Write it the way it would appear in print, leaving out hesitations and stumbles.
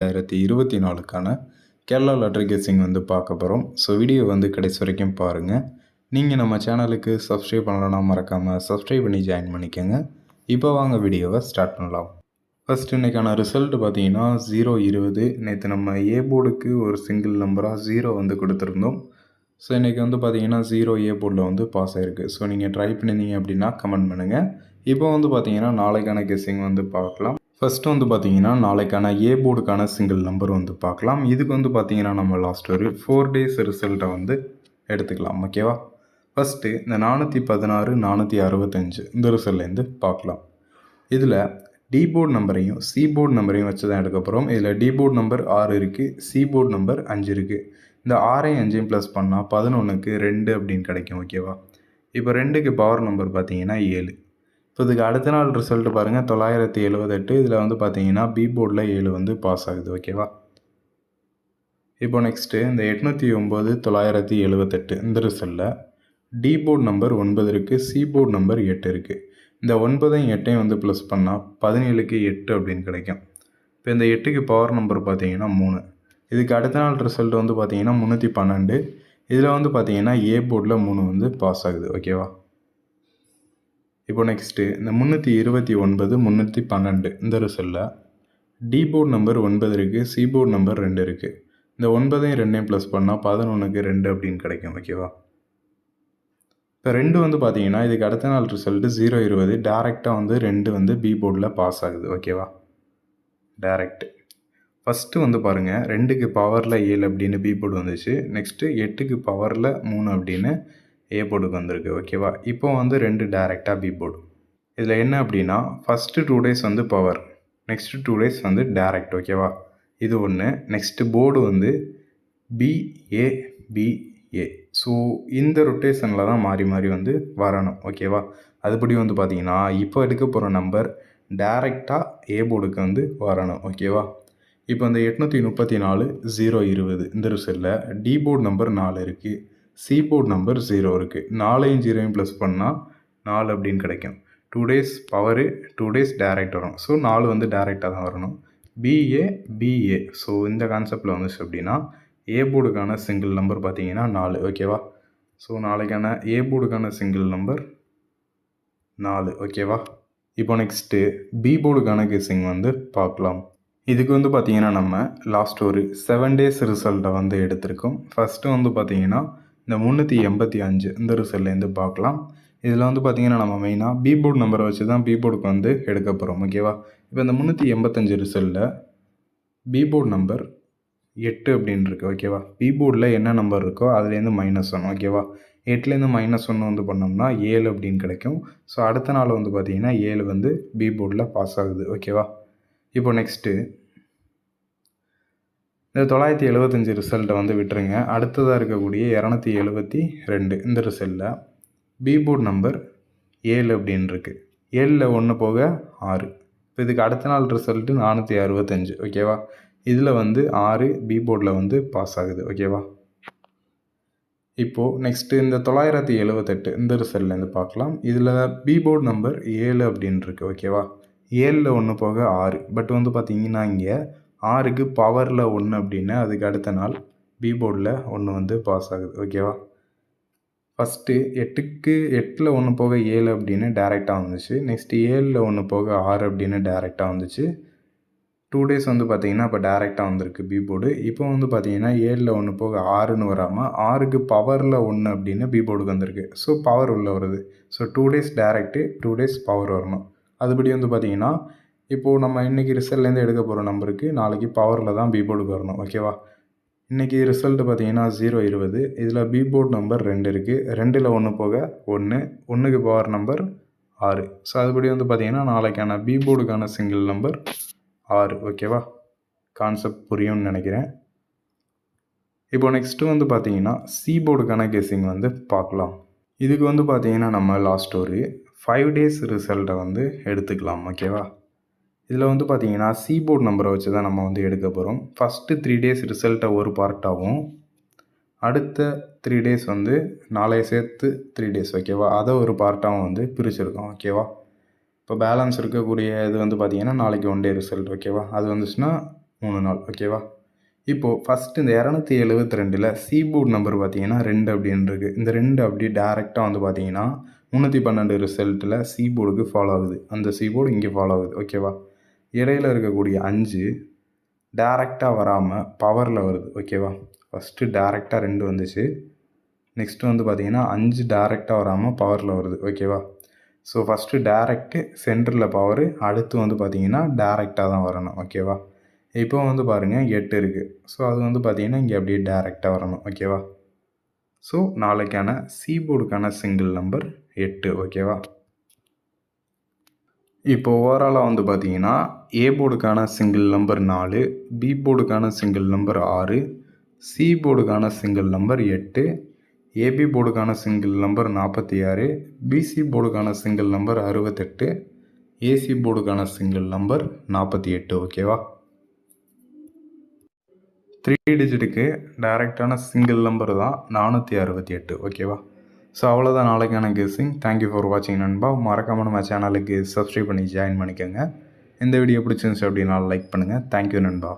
2024க்கான Kerala lottery guessing வந்து பார்க்க போகிறோம். ஸோ வீடியோ வந்து கடைசி வரைக்கும் பாருங்கள். நீங்கள் நம்ம சேனலுக்கு சப்ஸ்கிரைப் பண்ணலன்னா மறக்காமல் சப்ஸ்கிரைப் பண்ணி ஜாயின் பண்ணிக்கோங்க. இப்போ வாங்க வீடியோவை ஸ்டார்ட் பண்ணலாம். ஃபஸ்ட் இன்றைக்கான ரிசல்ட் பார்த்தீங்கன்னா 0-20. நேற்று நம்ம ஏ போர்டுக்கு ஒரு சிங்கிள் நம்பராக 0 வந்து கொடுத்துருந்தோம். ஸோ இன்றைக்கி வந்து பார்த்தீங்கன்னா 0 ஏ போர்டில் வந்து பாஸ் ஆகிருக்கு. ஸோ நீங்கள் ட்ரை பண்ணியிருந்தீங்க அப்படின்னா கமெண்ட் பண்ணுங்கள். இப்போ வந்து பார்த்தீங்கன்னா நாளைக்கான கெஸ்ஸிங் வந்து பார்க்கலாம். ஃபஸ்ட்டு வந்து பார்த்தீங்கன்னா நாளைக்கான ஏ போர்டுக்கான சிங்கிள் நம்பர் வந்து பார்க்கலாம். இதுக்கு வந்து பார்த்தீங்கன்னா நம்ம லாஸ்ட் ஒரு 4 டேஸ் ரிசல்ட்டை வந்து எடுத்துக்கலாம். ஓகேவா? ஃபஸ்ட்டு இந்த 416 465 இந்த ரிசல்ட்லேருந்து பார்க்கலாம். இதில் டி போர்டு நம்பரையும் சி போர்டு நம்பரையும் வச்சு தான் எடுக்க போகிறோம். இதில் டி போர்டு நம்பர் 6 இருக்குது, சி போர்டு நம்பர் 5 இருக்குது. இந்த 6ஐயும் 5ஐயும் ப்ளஸ் பண்ணால் 11க்கு 2 அப்படின்னு கிடைக்கும். ஓகேவா? இப்போ 2க்கு பவர் நம்பர் பார்த்தீங்கன்னா 7. இப்போ இதுக்கு அடுத்த நாள் ரிசல்ட் பாருங்கள் 978. இதில் வந்து பார்த்தீங்கன்னா பி போர்டில் 7 வந்து பாஸ் ஆகுது. ஓகேவா? இப்போ நெக்ஸ்ட்டு இந்த 809 978 இந்த ரிசல்ட்டில் டி போர்டு நம்பர் 9 இருக்குது, சி போர்டு நம்பர் 8 இருக்குது. இந்த 9ஐயும் 8ஐயும் வந்து ப்ளஸ் பண்ணால் 17க்கு 8 அப்படின்னு கிடைக்கும். இப்போ இந்த 8க்கு பவர் நம்பர் பார்த்தீங்கன்னா 3. இதுக்கு அடுத்த நாள் ரிசல்ட் வந்து பார்த்தீங்கன்னா 312. இதில் வந்து பார்த்தீங்கன்னா ஏ போர்டில் 3 வந்து பாஸ் ஆகுது. ஓகேவா? இப்போ நெக்ஸ்ட்டு இந்த 329 312 இந்த ரிசல்ட்டில் டி போர்டு நம்பர் 9 இருக்குது, சி போர்டு நம்பர் 2 இருக்குது. இந்த 9ஐயும் 2ஐயும் ப்ளஸ் பண்ணால் 11க்கு 2 அப்படின்னு கிடைக்கும். ஓகேவா? இப்போ 2 வந்து பார்த்தீங்கன்னா இதுக்கு அடுத்த நாள் ரிசல்ட்டு 0-20 டேரெக்டாக வந்து 2 வந்து பி போர்டில் பாஸ் ஆகுது. ஓகேவா? டேரெக்ட். ஃபஸ்ட்டு வந்து பாருங்கள் 2க்கு பவரில் 7 அப்படின்னு பி போர்டு வந்துச்சு. நெக்ஸ்ட்டு 8க்கு பவரில் 3 அப்படின்னு ஏ போர்டுக்கு வந்திருக்கு. ஓகேவா? இப்போ வந்து 2 டேரெக்டாக பி போர்டு. இதில் என்ன அப்படின்னா ஃபஸ்ட்டு 2 டேஸ் வந்து பவர், நெக்ஸ்ட்டு 2 டேஸ் வந்து டேரெக்ட். ஓகேவா? இது ஒன்று. நெக்ஸ்ட்டு போர்டு வந்து பிஏ. ஸோ இந்த ரொட்டேஷனில் தான் மாறி மாறி வந்து வரணும். ஓகேவா? அதுபடி வந்து பார்த்தீங்கன்னா இப்போ எடுக்க போகிற நம்பர் டேரெக்டாக ஏ போர்டுக்கு வந்து வரணும். ஓகேவா? இப்போ இந்த 834 0-20 இந்த ரிசல்ட்டில் டி போர்டு நம்பர் 4 இருக்குது, சி போர்டு நம்பர் 0 இருக்குது. 4ஐயும் 0ஐயும் ப்ளஸ் பண்ணால் 4 அப்படின்னு கிடைக்கும். 2 டேஸ் பவரு, 2 டேஸ் டேரெக்ட் வரும். ஸோ 4 வந்து டேரெக்டாக தான் வரணும். பிஏ. ஸோ இந்த கான்செப்டில் வந்துச்சு அப்படின்னா ஏ போர்டுக்கான சிங்கிள் நம்பர் பார்த்தீங்கன்னா 4. ஓகேவா? ஸோ நாளைக்கான ஏ போர்டுக்கான சிங்கிள் நம்பர் 4. ஓகேவா? இப்போ நெக்ஸ்ட்டு பி போர்டுக்கான கெஸ்ஸிங் வந்து பார்க்கலாம். இதுக்கு வந்து பார்த்தீங்கன்னா நம்ம லாஸ்ட் ஒரு 7 டேஸ் ரிசல்ட்டை வந்து எடுத்திருக்கோம். ஃபஸ்ட்டு வந்து பார்த்தீங்கன்னா இந்த 385 இந்த ரிசல்ட்லேருந்து பார்க்கலாம். இதில் வந்து பார்த்தீங்கன்னா நம்ம மெயினாக பி போர்டு நம்பரை வச்சு தான் பி போர்டுக்கு வந்து எடுக்க போகிறோம். ஓகேவா? இப்போ இந்த 385 ரிசல்ட்டில் பி போர்டு நம்பர் 8 அப்படின்னு இருக்குது. ஓகேவா? பி போர்டில் என்ன நம்பர் இருக்கோ அதுலேருந்து -1. ஓகேவா? 8லேருந்து -1 வந்து பண்ணோம்னா 7 அப்படின்னு கிடைக்கும். ஸோ அடுத்த நாள் வந்து பார்த்தீங்கன்னா 7 வந்து பி போர்டில் பாஸ் ஆகுது. ஓகேவா? இப்போ நெக்ஸ்ட்டு இந்த 975 ரிசல்ட்டை வந்து விட்டுருங்க. அடுத்ததாக இருக்கக்கூடிய 272 இந்த ரிசல்ட்டில் பி போர்டு நம்பர் 7 அப்படின்னு இருக்குது. 7ல் 1 போக 6. இப்போ இதுக்கு அடுத்த நாள் ரிசல்ட்டு 465. ஓகேவா? இதில் வந்து 6 பி போர்டில் வந்து பாஸ் ஆகுது. ஓகேவா? இப்போது நெக்ஸ்ட்டு இந்த 978 இந்த ரிசல்ட்லேருந்து பார்க்கலாம். இதில் பி போர்டு நம்பர் 7 அப்படின்னு இருக்குது. ஓகேவா? 7ல் 1 போக 6. பட் வந்து பார்த்தீங்கன்னா இங்கே 6க்கு பவரில் 1 அப்படின்னு அதுக்கு அடுத்த நாள் பி போர்டில் 1 வந்து பாஸ் ஆகுது. ஓகேவா? ஃபஸ்ட்டு 8ல் 1 போக 7 அப்படின்னு டேரெக்டாக வந்துச்சு. நெக்ஸ்ட்டு 7ல் 1 போக 6 அப்படின்னு டேரெக்டாக வந்துச்சு. 2 டேஸ் வந்து பார்த்தீங்கன்னா இப்போ டேரெக்டாக வந்திருக்கு பி போர்டு. இப்போ வந்து பார்த்தீங்கன்னா 7ல் 1 போக 6ன்னு வராமல் 6க்கு பவரில் 1 அப்படின்னு பி போர்டுக்கு வந்திருக்கு. ஸோ பவர் உள்ள வருது. So 2 days direct, 2 days power வரணும். அதுபடி வந்து பார்த்தீங்கன்னா இப்போது நம்ம இன்றைக்கி ரிசல்ட்லேருந்து எடுக்க போகிற நம்பருக்கு நாளைக்கு பவரில் தான் பி போர்டுக்கு வரணும். ஓகேவா? இன்றைக்கி ரிசல்ட்டு பார்த்தீங்கன்னா 0-20. இதில் பி போர்டு நம்பர் 2 இருக்குது. 2ல் 1 போக 1, 1க்கு பவர் நம்பர் 6. ஸோ அதுபடி வந்து பார்த்தீங்கன்னா நாளைக்கான பி போர்டுக்கான சிங்கிள் நம்பர் 6. ஓகேவா? கான்செப்ட் புரியும்னு நினைக்கிறேன். இப்போ நெக்ஸ்ட்டு வந்து பார்த்தீங்கன்னா சி போர்டுக்கான கெஸ்ஸிங் வந்து பார்க்கலாம். இதுக்கு வந்து பார்த்தீங்கன்னா நம்ம லாஸ்ட் ஒரு 5 டேஸ் ரிசல்ட்டை வந்து எடுத்துக்கலாம். ஓகேவா? இதில் வந்து பார்த்தீங்கன்னா சி போர்டு நம்பரை வச்சு தான் நம்ம வந்து எடுக்க போகிறோம். ஃபஸ்ட்டு 3 டேஸ் ரிசல்ட்டை ஒரு பார்ட்டாகவும், அடுத்த 3 டேஸ் வந்து 4 சேர்த்து 3 டேஸ். ஓகேவா? அதை ஒரு பார்ட்டாகவும் வந்து பிரிச்சுருக்கோம். ஓகேவா? இப்போ பேலன்ஸ் இருக்கக்கூடிய இது வந்து பார்த்தீங்கன்னா நாளைக்கு 1 டே ரிசல்ட். ஓகேவா? அது வந்துச்சுன்னா 3 நாள். ஓகேவா? இப்போது ஃபஸ்ட்டு இந்த 272ல் சி போர்டு நம்பர் பார்த்தீங்கன்னா 2 அப்படின்னு இருக்குது. இந்த 2 அப்படியே டேரெக்டாக வந்து பார்த்தீங்கன்னா 312 ரிசல்ட்டில் சி போர்டுக்கு ஃபாலோ ஆகுது. அந்த சி போர்டு இங்கே ஃபாலோ ஆகுது. ஓகேவா? இடையில இருக்கக்கூடிய 5 டேரெக்டாக வராமல் பவரில் வருது. ஓகேவா? ஃபஸ்ட்டு டேரெக்டாக 2 வந்துச்சு. நெக்ஸ்ட்டு வந்து பார்த்தீங்கன்னா 5 டேரெக்டாக வராமல் பவரில் வருது. ஓகேவா? ஸோ ஃபஸ்ட்டு டேரெக்ட்டு சென்டரில் பவரு, அடுத்து வந்து பார்த்தீங்கன்னா டேரெக்டாக தான் வரணும். ஓகேவா? இப்போ வந்து பாருங்கள் 8 இருக்குது. ஸோ அது வந்து பார்த்தீங்கன்னா இங்கே அப்படியே டேரெக்டாக வரணும். ஓகேவா? ஸோ நாளைக்கான சி போர்டுக்கான சிங்கிள் நம்பர் 8. ஓகேவா? இப்போ ஓவராலாக வந்து பார்த்தீங்கன்னா ஏ போர்டுக்கான சிங்கிள் நம்பர் 4, பி போர்டுக்கான சிங்கிள் நம்பர் 6, சி போர்டுக்கான சிங்கிள் நம்பர் 8, ஏபி போர்டுக்கான சிங்கிள் நம்பர் 46, பிசி போர்டுக்கான சிங்கிள் நம்பர் 68, ஏசி போர்டுக்கான சிங்கிள் நம்பர் 48. ஓகேவா? 3 டிஜிட்டுக்கு டைரெக்டான சிங்கிள் நம்பர் தான் 468. ஓகேவா? ஸோ அவ்வளோதான் நாளைக்கான கெஸ்ஸிங். தேங்க்யூ ஃபார் வாட்சிங் நண்பா. மறக்காமல் நம்ம சேனலுக்கு சப்ஸ்கிரைப் பண்ணி ஜாயின் பண்ணிக்கோங்க. இந்த வீடியோ பிடிச்சிருந்துச்சு அப்படின்னா லைக் பண்ணுங்கள். தேங்க்யூ நண்பா.